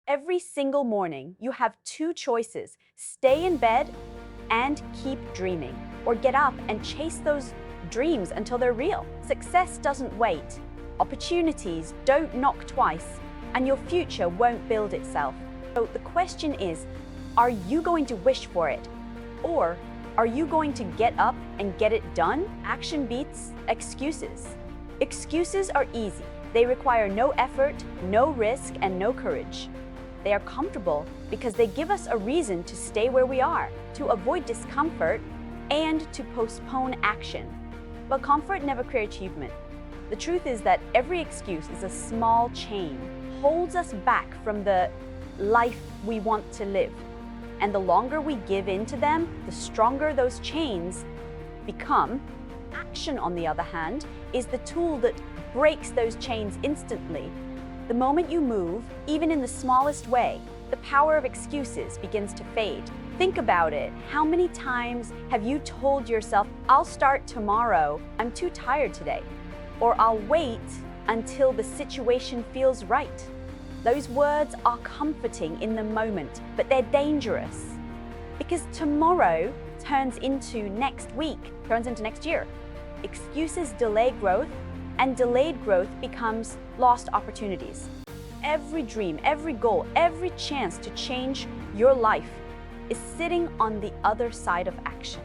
Every single morning, you have two choices: stay in bed and keep dreaming, or get up and chase those dreams until they're real. Success doesn't wait, opportunities don't knock twice, and your future won't build itself. So the question is, are you going to wish for it? Or are you going to get up and get it done? Action beats excuses. Excuses are easy. They require no effort, no risk, and no courage. They are comfortable because they give us a reason to stay where we are, to avoid discomfort, and to postpone action. But comfort never creates achievement. The truth is that every excuse is a small chain, holds us back from the life we want to live. And the longer we give in to them, the stronger those chains become. Action, on the other hand, is the tool that breaks those chains instantly. The moment you move, even in the smallest way, the power of excuses begins to fade. Think about it. How many times have you told yourself, "I'll start tomorrow, I'm too tired today," or "I'll wait until the situation feels right"? Those words are comforting in the moment, but they're dangerous, because tomorrow turns into next week, turns into next year. Excuses delay growth, and delayed growth becomes lost opportunities. Every dream, every goal, every chance to change your life is sitting on the other side of action.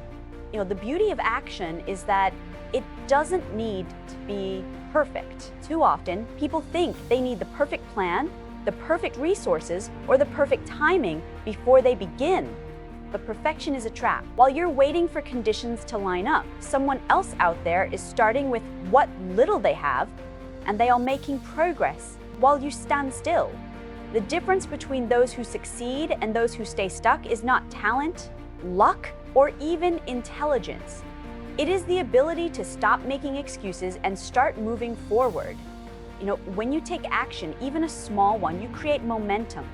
The beauty of action is that it doesn't need to be perfect. Too often, people think they need the perfect plan, the perfect resources, or the perfect timing before they begin. But perfection is a trap. While you're waiting for conditions to line up, someone else out there is starting with what little they have, and they are making progress while you stand still. The difference between those who succeed and those who stay stuck is not talent, luck, or even intelligence. It is the ability to stop making excuses and start moving forward. When you take action, even a small one, you create momentum.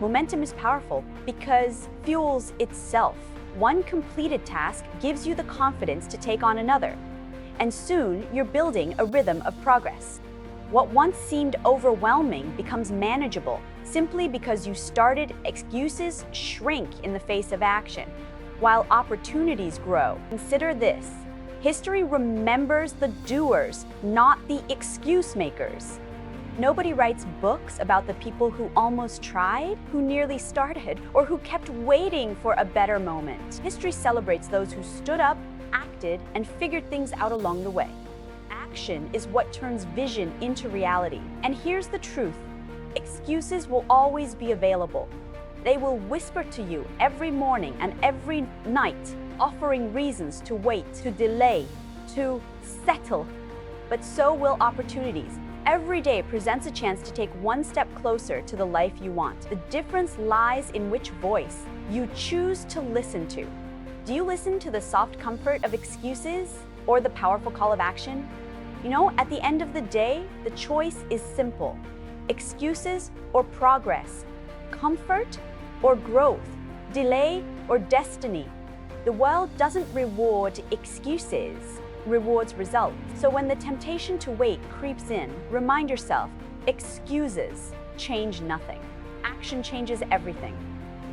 Momentum is powerful because it fuels itself. One completed task gives you the confidence to take on another, and soon you're building a rhythm of progress. What once seemed overwhelming becomes manageable simply because you started. Excuses shrink in the face of action, while opportunities grow. Consider this: history remembers the doers, not the excuse makers. Nobody writes books about the people who almost tried, who nearly started, or who kept waiting for a better moment. History celebrates those who stood up, acted, and figured things out along the way. Action is what turns vision into reality. And here's the truth: excuses will always be available. They will whisper to you every morning and every night, offering reasons to wait, to delay, to settle. But so will opportunities. Every day presents a chance to take one step closer to the life you want. The difference lies in which voice you choose to listen to. Do you listen to the soft comfort of excuses or the powerful call of action? At the end of the day, the choice is simple: excuses or progress, comfort or growth, delay or destiny. The world doesn't reward excuses, rewards results. So when the temptation to wait creeps in, remind yourself, excuses change nothing. Action changes everything.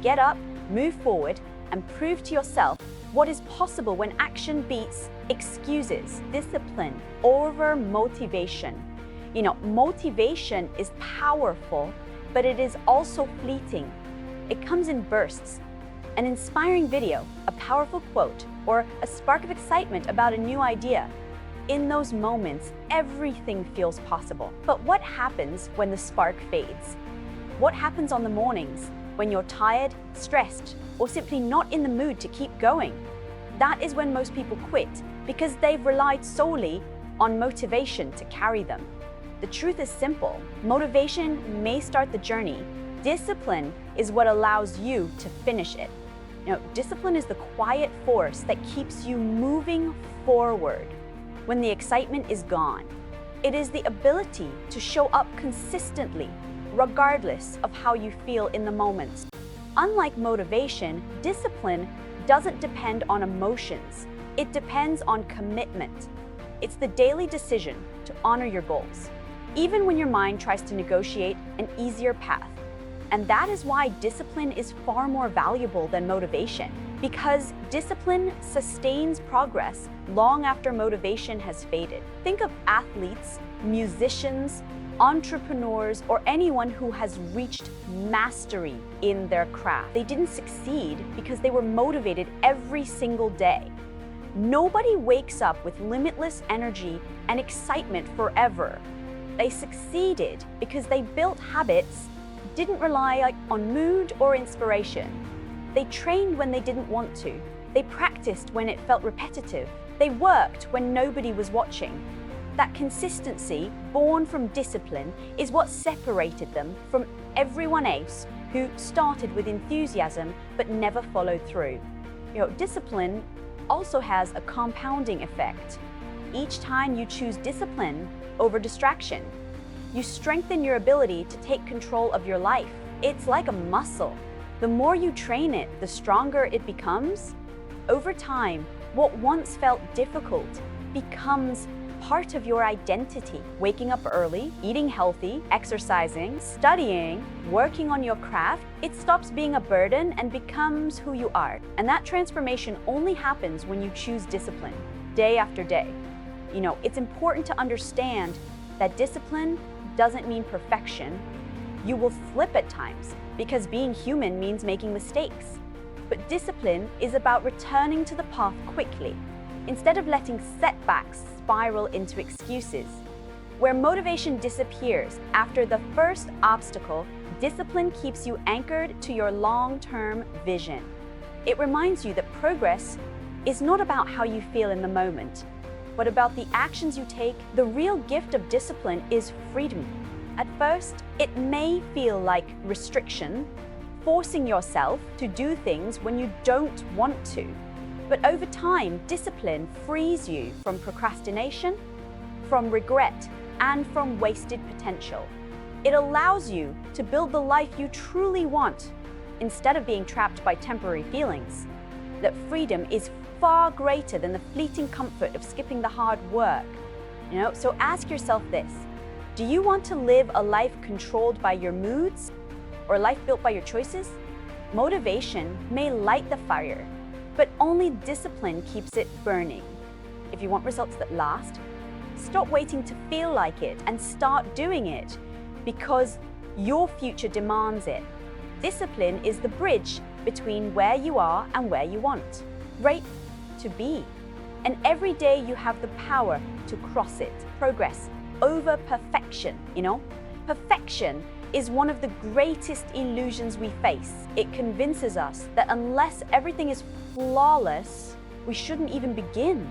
Get up, move forward, and prove to yourself what is possible when action beats excuses. Discipline over motivation. Motivation is powerful, but it is also fleeting. It comes in bursts. An inspiring video, a powerful quote, or a spark of excitement about a new idea. In those moments, everything feels possible. But what happens when the spark fades? What happens on the mornings when you're tired, stressed, or simply not in the mood to keep going? That is when most people quit, because they've relied solely on motivation to carry them. The truth is simple: motivation may start the journey. Discipline is what allows you to finish it. Discipline is the quiet force that keeps you moving forward when the excitement is gone. It is the ability to show up consistently, regardless of how you feel in the moment. Unlike motivation, discipline doesn't depend on emotions. It depends on commitment. It's the daily decision to honor your goals, even when your mind tries to negotiate an easier path. And that is why discipline is far more valuable than motivation, because discipline sustains progress long after motivation has faded. Think of athletes, musicians, entrepreneurs, or anyone who has reached mastery in their craft. They didn't succeed because they were motivated every single day. Nobody wakes up with limitless energy and excitement forever. They succeeded because they built habits, didn't rely on mood or inspiration. They trained when they didn't want to. They practiced when it felt repetitive. They worked when nobody was watching. That consistency, born from discipline, is what separated them from everyone else who started with enthusiasm but never followed through. Discipline also has a compounding effect. Each time you choose discipline over distraction, you strengthen your ability to take control of your life. It's like a muscle. The more you train it, the stronger it becomes. Over time, what once felt difficult becomes part of your identity. Waking up early, eating healthy, exercising, studying, working on your craft, it stops being a burden and becomes who you are. And that transformation only happens when you choose discipline, day after day. It's important to understand that discipline doesn't mean perfection. You will slip at times because being human means making mistakes. But discipline is about returning to the path quickly, instead of letting setbacks spiral into excuses. Where motivation disappears after the first obstacle, discipline keeps you anchored to your long-term vision. It reminds you that progress is not about how you feel in the moment, but about the actions you take. The real gift of discipline is freedom. At first, it may feel like restriction, forcing yourself to do things when you don't want to. But over time, discipline frees you from procrastination, from regret, and from wasted potential. It allows you to build the life you truly want, instead of being trapped by temporary feelings. That freedom is far greater than the fleeting comfort of skipping the hard work. So ask yourself this: do you want to live a life controlled by your moods, or a life built by your choices? Motivation may light the fire, but only discipline keeps it burning. If you want results that last, stop waiting to feel like it and start doing it, because your future demands it. Discipline is the bridge between where you are and where you want, right to be. And every day you have the power to cross it. Progress over perfection, Perfection is one of the greatest illusions we face. It convinces us that unless everything is flawless, we shouldn't even begin.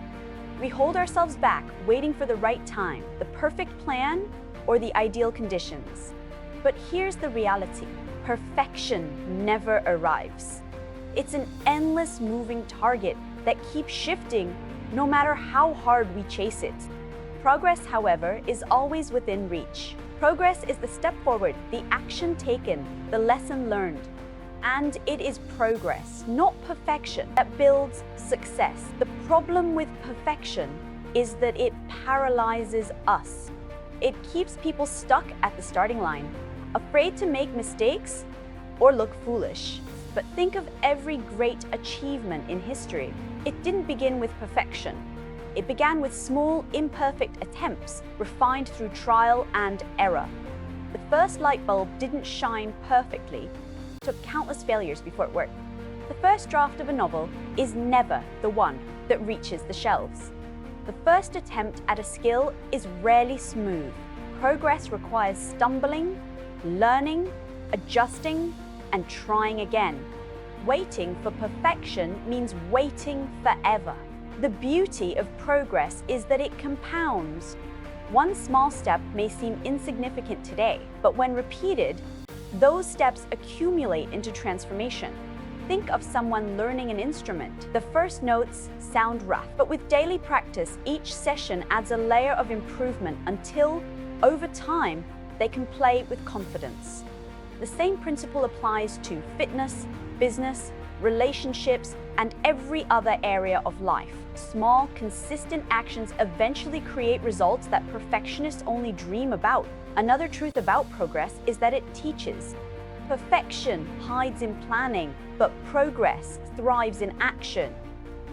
We hold ourselves back, waiting for the right time, the perfect plan, or the ideal conditions. But here's the reality: perfection never arrives. It's an endless moving target that keeps shifting no matter how hard we chase it. Progress, however, is always within reach. Progress is the step forward, the action taken, the lesson learned. And it is progress, not perfection, that builds success. The problem with perfection is that it paralyzes us. It keeps people stuck at the starting line, afraid to make mistakes or look foolish. But think of every great achievement in history. It didn't begin with perfection. It began with small, imperfect attempts, refined through trial and error. The first light bulb didn't shine perfectly. It took countless failures before it worked. The first draft of a novel is never the one that reaches the shelves. The first attempt at a skill is rarely smooth. Progress requires stumbling, learning, adjusting, and trying again. Waiting for perfection means waiting forever. The beauty of progress is that it compounds. One small step may seem insignificant today, but when repeated, those steps accumulate into transformation. Think of someone learning an instrument. The first notes sound rough, but with daily practice, each session adds a layer of improvement until, over time, they can play with confidence. The same principle applies to fitness, business, relationships, and every other area of life. Small, consistent actions eventually create results that perfectionists only dream about. Another truth about progress is that it teaches. Perfection hides in planning, but progress thrives in action.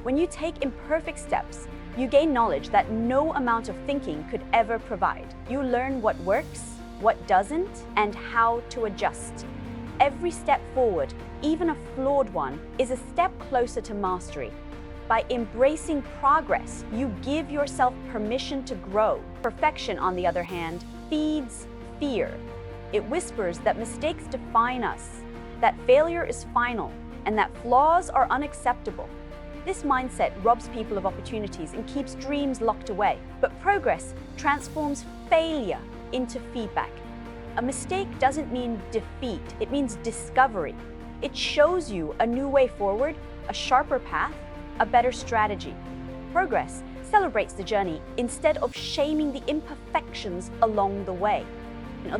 When you take imperfect steps, you gain knowledge that no amount of thinking could ever provide. You learn what works, what doesn't, and how to adjust. Every step forward, even a flawed one, is a step closer to mastery. By embracing progress, you give yourself permission to grow. Perfection, on the other hand, feeds fear. It whispers that mistakes define us, that failure is final, and that flaws are unacceptable. This mindset robs people of opportunities and keeps dreams locked away. But progress transforms failure into feedback. A mistake doesn't mean defeat, it means discovery. It shows you a new way forward, a sharper path, a better strategy. Progress celebrates the journey instead of shaming the imperfections along the way.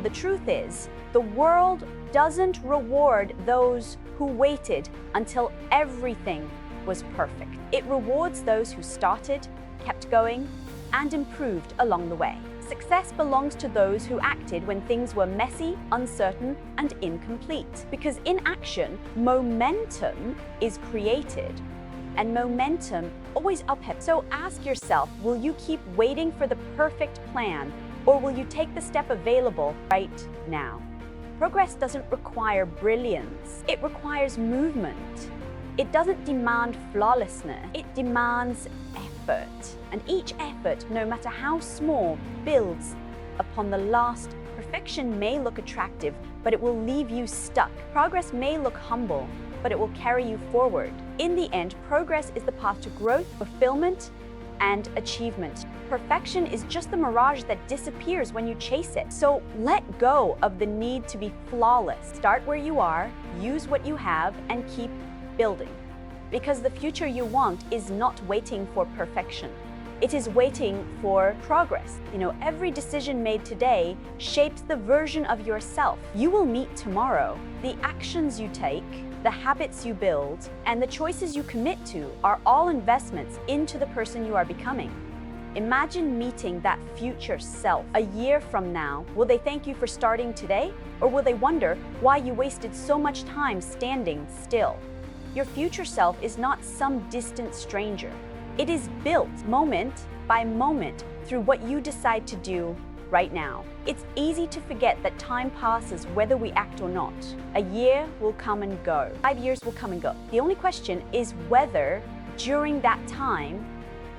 The truth is, the world doesn't reward those who waited until everything was perfect. It rewards those who started, kept going, and improved along the way. Success belongs to those who acted when things were messy, uncertain, and incomplete. Because in action, momentum is created, and momentum always uphill. So ask yourself, will you keep waiting for the perfect plan, or will you take the step available right now? Progress doesn't require brilliance. It requires movement. It doesn't demand flawlessness. It demands effort. And each effort, no matter how small, builds upon the last. Perfection may look attractive, but it will leave you stuck. Progress may look humble, but it will carry you forward. In the end, progress is the path to growth, fulfillment, and achievement. Perfection is just the mirage that disappears when you chase it. So let go of the need to be flawless. Start where you are, use what you have, and keep building. Because the future you want is not waiting for perfection. It is waiting for progress. Every decision made today shapes the version of yourself you will meet tomorrow. The actions you take, the habits you build, and the choices you commit to are all investments into the person you are becoming. Imagine meeting that future self a year from now. Will they thank you for starting today? Or will they wonder why you wasted so much time standing still? Your future self is not some distant stranger. It is built moment by moment through what you decide to do right now. It's easy to forget that time passes whether we act or not. A year will come and go. 5 years will come and go. The only question is whether, during that time,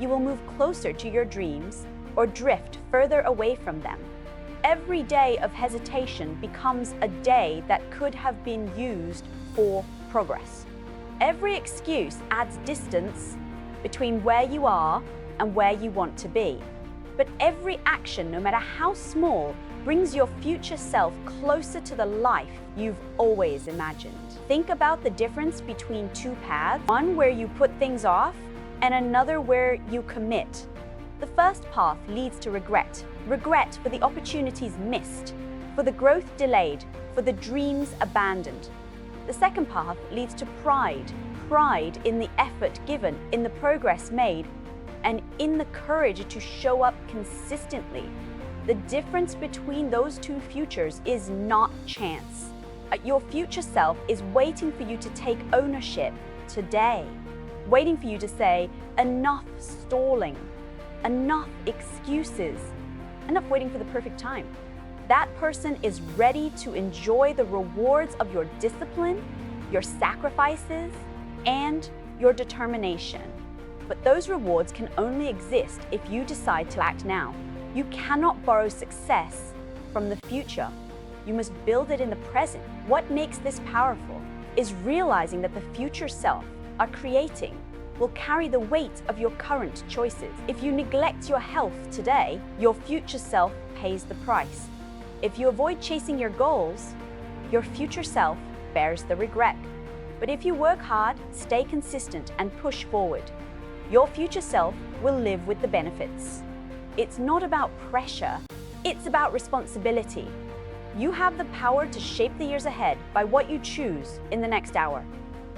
you will move closer to your dreams or drift further away from them. Every day of hesitation becomes a day that could have been used for progress. Every excuse adds distance between where you are and where you want to be. But every action, no matter how small, brings your future self closer to the life you've always imagined. Think about the difference between two paths, one where you put things off and another where you commit. The first path leads to regret. Regret for the opportunities missed, for the growth delayed, for the dreams abandoned. The second path leads to pride. Pride in the effort given, in the progress made, and in the courage to show up consistently. The difference between those two futures is not chance. Your future self is waiting for you to take ownership today, waiting for you to say, enough stalling, enough excuses, enough waiting for the perfect time. That person is ready to enjoy the rewards of your discipline, your sacrifices, and your determination. But those rewards can only exist if you decide to act now. You cannot borrow success from the future. You must build it in the present. What makes this powerful is realizing that the future self are creating will carry the weight of your current choices. If you neglect your health today, your future self pays the price. If you avoid chasing your goals, your future self bears the regret. But if you work hard, stay consistent, and push forward, your future self will live with the benefits. It's not about pressure, it's about responsibility. You have the power to shape the years ahead by what you choose in the next hour,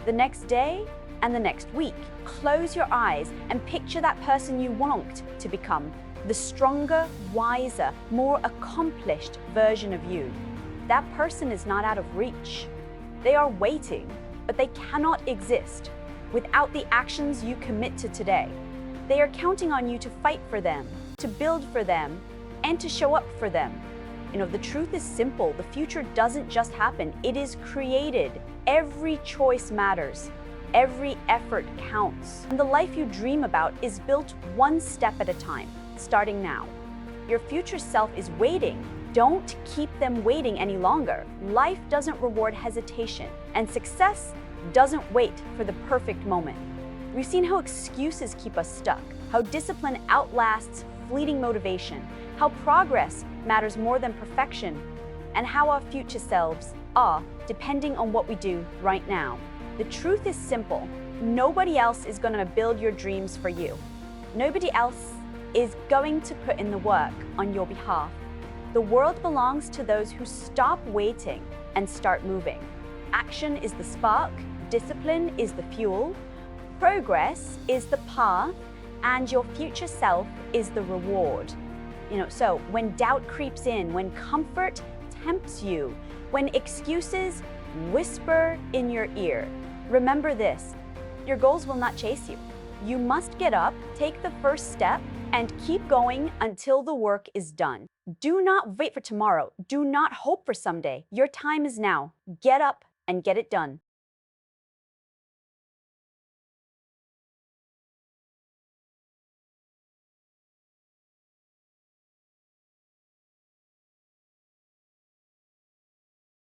the next day, and the next week. Close your eyes and picture that person you want to become, the stronger, wiser, more accomplished version of you. That person is not out of reach. They are waiting, but they cannot exist without the actions you commit to today. They are counting on you to fight for them, to build for them, and to show up for them. The truth is simple. The future doesn't just happen, it is created. Every choice matters. Every effort counts. And the life you dream about is built one step at a time, starting now. Your future self is waiting. Don't keep them waiting any longer. Life doesn't reward hesitation, and success doesn't wait for the perfect moment. We've seen how excuses keep us stuck, how discipline outlasts fleeting motivation, how progress matters more than perfection, and how our future selves are depending on what we do right now. The truth is simple. Nobody else is going to build your dreams for you. Nobody else is going to put in the work on your behalf. The world belongs to those who stop waiting and start moving. Action is the spark, discipline is the fuel, progress is the path, and your future self is the reward. So when doubt creeps in, when comfort tempts you, when excuses whisper in your ear, remember this: your goals will not chase you. You must get up, take the first step, and keep going until the work is done. Do not wait for tomorrow. Do not hope for someday. Your time is now. Get up and get it done.